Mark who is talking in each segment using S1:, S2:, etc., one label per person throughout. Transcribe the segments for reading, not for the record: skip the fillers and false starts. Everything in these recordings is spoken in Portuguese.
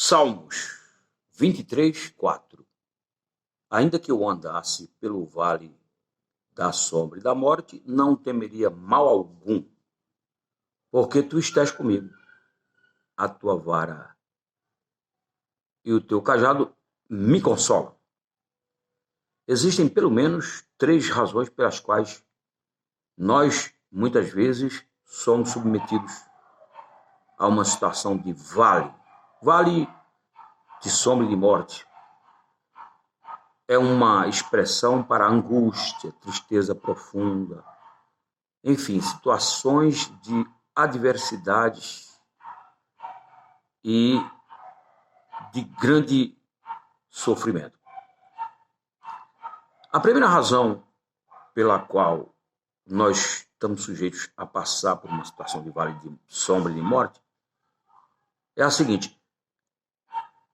S1: Salmos 23, 4. Ainda que eu andasse pelo vale da sombra e da morte, não temeria mal algum, porque tu estás comigo. A tua vara e o teu cajado me consolam. Existem pelo menos 3 razões pelas quais nós, muitas vezes, somos submetidos a uma situação de vale de sombra e de morte. É uma expressão para angústia, tristeza profunda, enfim, situações de adversidades e de grande sofrimento. A primeira razão pela qual nós estamos sujeitos a passar por uma situação de vale de sombra e de morte é a seguinte: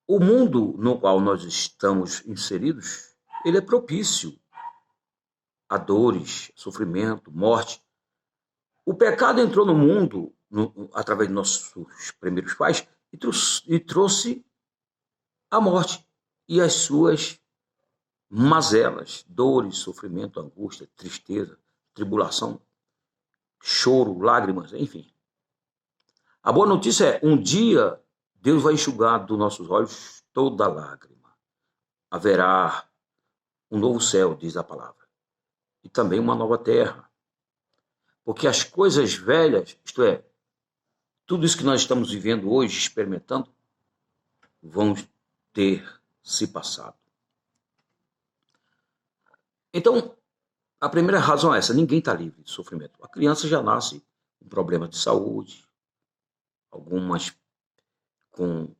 S1: o mundo no qual nós estamos inseridos, ele é propício a dores, sofrimento, morte. O pecado entrou no mundo através de nossos primeiros pais e trouxe a morte e as suas mazelas, dores, sofrimento, angústia, tristeza, tribulação, choro, lágrimas, enfim. A boa notícia é, um dia Deus vai enxugar dos nossos olhos toda lágrima. Haverá um novo céu, diz a palavra, e também uma nova terra. Porque as coisas velhas, isto é, tudo isso que nós estamos vivendo hoje, experimentando, vão ter se passado. Então, a primeira razão é essa: ninguém está livre de sofrimento. A criança já nasce com problemas de saúde, algumas com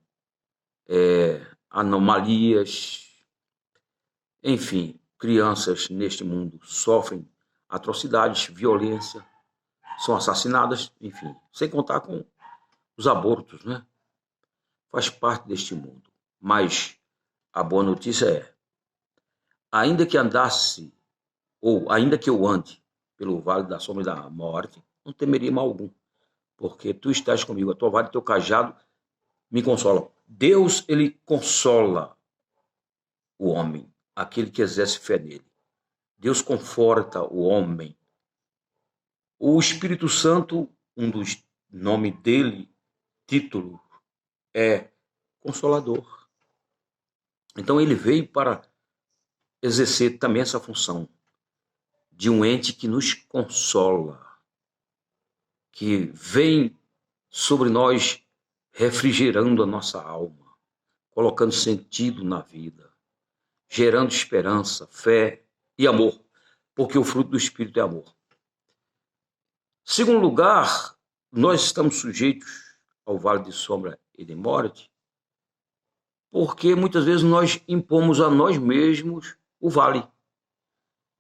S1: anomalias, enfim, crianças neste mundo sofrem atrocidades, violência, são assassinadas, enfim, sem contar com os abortos, né? Faz parte deste mundo. Mas a boa notícia é, ainda que andasse, ou ainda que eu ande pelo vale da sombra e da morte, não temeria mal algum, porque tu estás comigo, a tua vara e teu cajado me consolam. Deus, ele consola o homem, aquele que exerce fé nele. Deus conforta o homem. O Espírito Santo, um dos nomes dele, título, é Consolador. Então ele veio para exercer também essa função de um ente que nos consola, que vem sobre nós refrigerando a nossa alma, colocando sentido na vida, gerando esperança, fé e amor, porque o fruto do Espírito é amor. Segundo lugar, nós estamos sujeitos ao vale de sombra e de morte, porque muitas vezes nós impomos a nós mesmos o vale.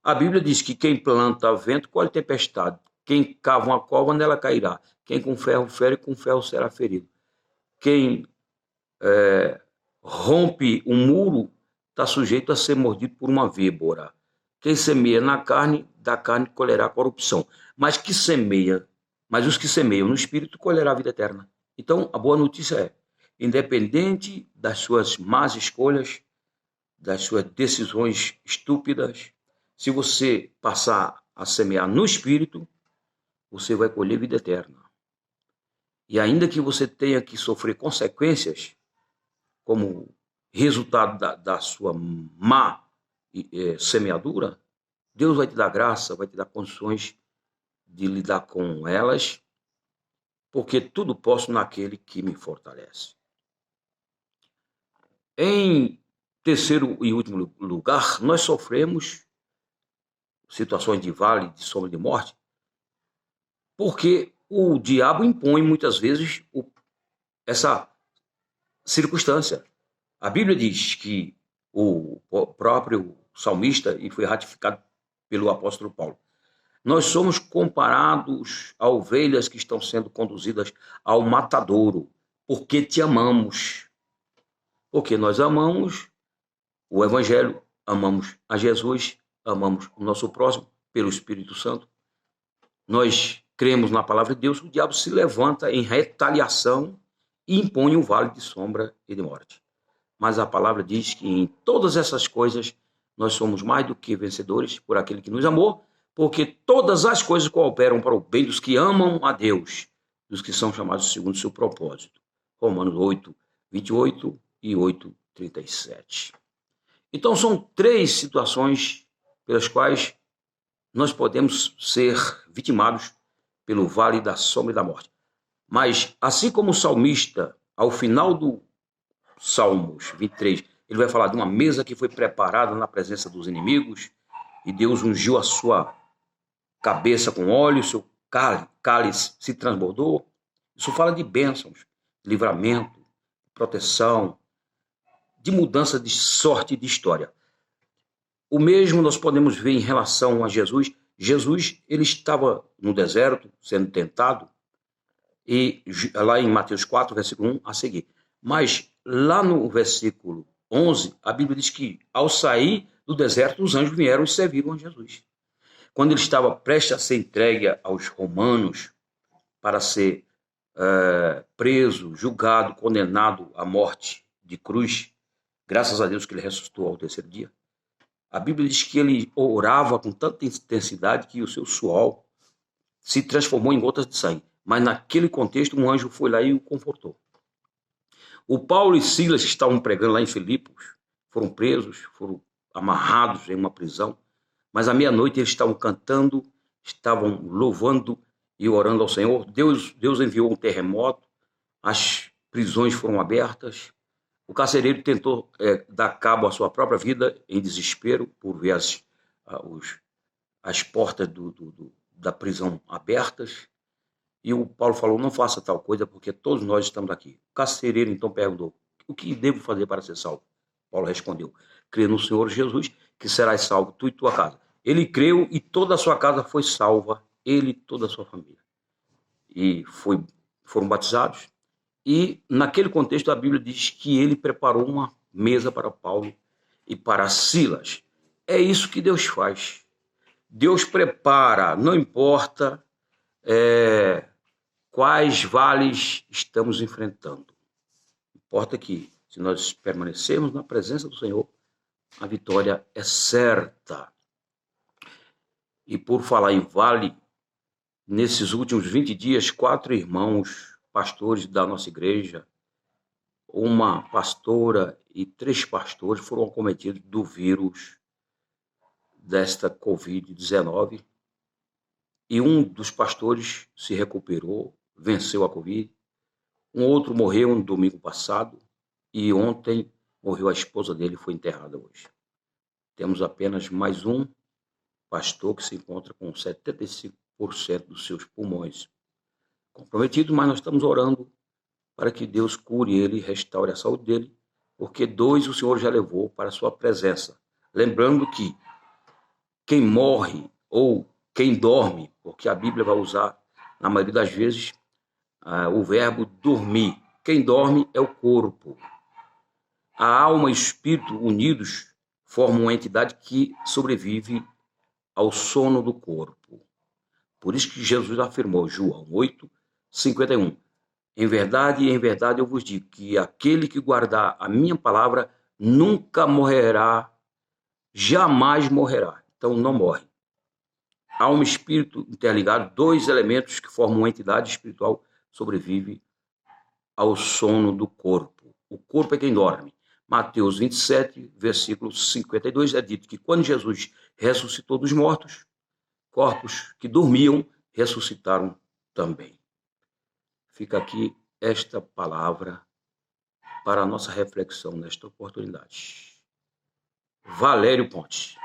S1: A Bíblia diz que quem planta vento colhe tempestade, quem cava uma cova nela cairá, quem com ferro fere, com ferro será ferido. Quem rompe um muro está sujeito a ser mordido por uma víbora. Quem semeia na carne, da carne colherá corrupção. Mas os que semeiam no Espírito colherá a vida eterna. Então, a boa notícia é, independente das suas más escolhas, das suas decisões estúpidas, se você passar a semear no Espírito, você vai colher vida eterna. E ainda que você tenha que sofrer consequências, como resultado da sua má semeadura, Deus vai te dar graça, vai te dar condições de lidar com elas, porque tudo posso naquele que me fortalece. Em terceiro e último lugar, nós sofremos situações de vale, de sombra de morte, porque o diabo impõe muitas vezes essa circunstância. A Bíblia diz que o próprio salmista, e foi ratificado pelo apóstolo Paulo, nós somos comparados a ovelhas que estão sendo conduzidas ao matadouro, porque te amamos. Porque nós amamos o Evangelho, amamos a Jesus, amamos o nosso próximo pelo Espírito Santo. Nós cremos na palavra de Deus, o diabo se levanta em retaliação e impõe o vale de sombra e de morte. Mas a palavra diz que em todas essas coisas nós somos mais do que vencedores por aquele que nos amou, porque todas as coisas cooperam para o bem dos que amam a Deus, dos que são chamados segundo o seu propósito. Romanos 8, 28 e 8, 37. Então são três situações pelas quais nós podemos ser vitimados pelo vale da sombra e da morte. Mas, assim como o salmista, ao final do Salmos 23, ele vai falar de uma mesa que foi preparada na presença dos inimigos, e Deus ungiu a sua cabeça com óleo, seu cálice se transbordou. Isso fala de bênçãos, livramento, proteção, de mudança de sorte e de história. O mesmo nós podemos ver em relação a Jesus. Jesus, ele estava no deserto, sendo tentado, e lá em Mateus 4, versículo 1, a seguir. Mas lá no versículo 11, a Bíblia diz que ao sair do deserto, os anjos vieram e serviram a Jesus. Quando ele estava prestes a ser entregue aos romanos para ser preso, julgado, condenado à morte de cruz, graças a Deus que ele ressuscitou ao terceiro dia, a Bíblia diz que ele orava com tanta intensidade que o seu suor se transformou em gotas de sangue. Mas naquele contexto, um anjo foi lá e o confortou. O Paulo e Silas, que estavam pregando lá em Filipos, foram presos, foram amarrados em uma prisão. Mas à meia-noite eles estavam cantando, estavam louvando e orando ao Senhor. Deus enviou um terremoto, as prisões foram abertas. O carcereiro tentou dar cabo à sua própria vida em desespero por ver as portas da prisão abertas. E o Paulo falou, não faça tal coisa, porque todos nós estamos aqui. O carcereiro então perguntou, o que devo fazer para ser salvo? Paulo respondeu, crê no Senhor Jesus, que serás salvo, tu e tua casa. Ele creu e toda a sua casa foi salva, ele e toda a sua família. E foram batizados. E naquele contexto a Bíblia diz que ele preparou uma mesa para Paulo e para Silas. É isso que Deus faz. Deus prepara, não importa quais vales estamos enfrentando. Importa que, se nós permanecermos na presença do Senhor, a vitória é certa. E por falar em vale, nesses últimos 20 dias, 4 irmãos pastores da nossa igreja, uma pastora e 3 pastores foram acometidos do vírus desta Covid-19. E um dos pastores se recuperou, venceu a Covid. Um outro morreu no domingo passado e ontem morreu a esposa dele e foi enterrada hoje. Temos apenas mais um pastor que se encontra com 75% dos seus pulmões comprometidos, mas nós estamos orando para que Deus cure ele e restaure a saúde dele, porque 2 o Senhor já levou para a sua presença. Lembrando que quem morre ou quem dorme, porque a Bíblia vai usar, na maioria das vezes, o verbo dormir. Quem dorme é o corpo. A alma e o espírito unidos formam uma entidade que sobrevive ao sono do corpo. Por isso que Jesus afirmou, João 8, 51. Em verdade eu vos digo que aquele que guardar a minha palavra nunca morrerá, jamais morrerá. Então não morre. Alma e espírito interligados, 2 elementos que formam uma entidade espiritual, sobrevive ao sono do corpo. O corpo é quem dorme. Mateus 27, versículo 52, é dito que quando Jesus ressuscitou dos mortos, corpos que dormiam ressuscitaram também. Fica aqui esta palavra para a nossa reflexão nesta oportunidade. Valério Ponte.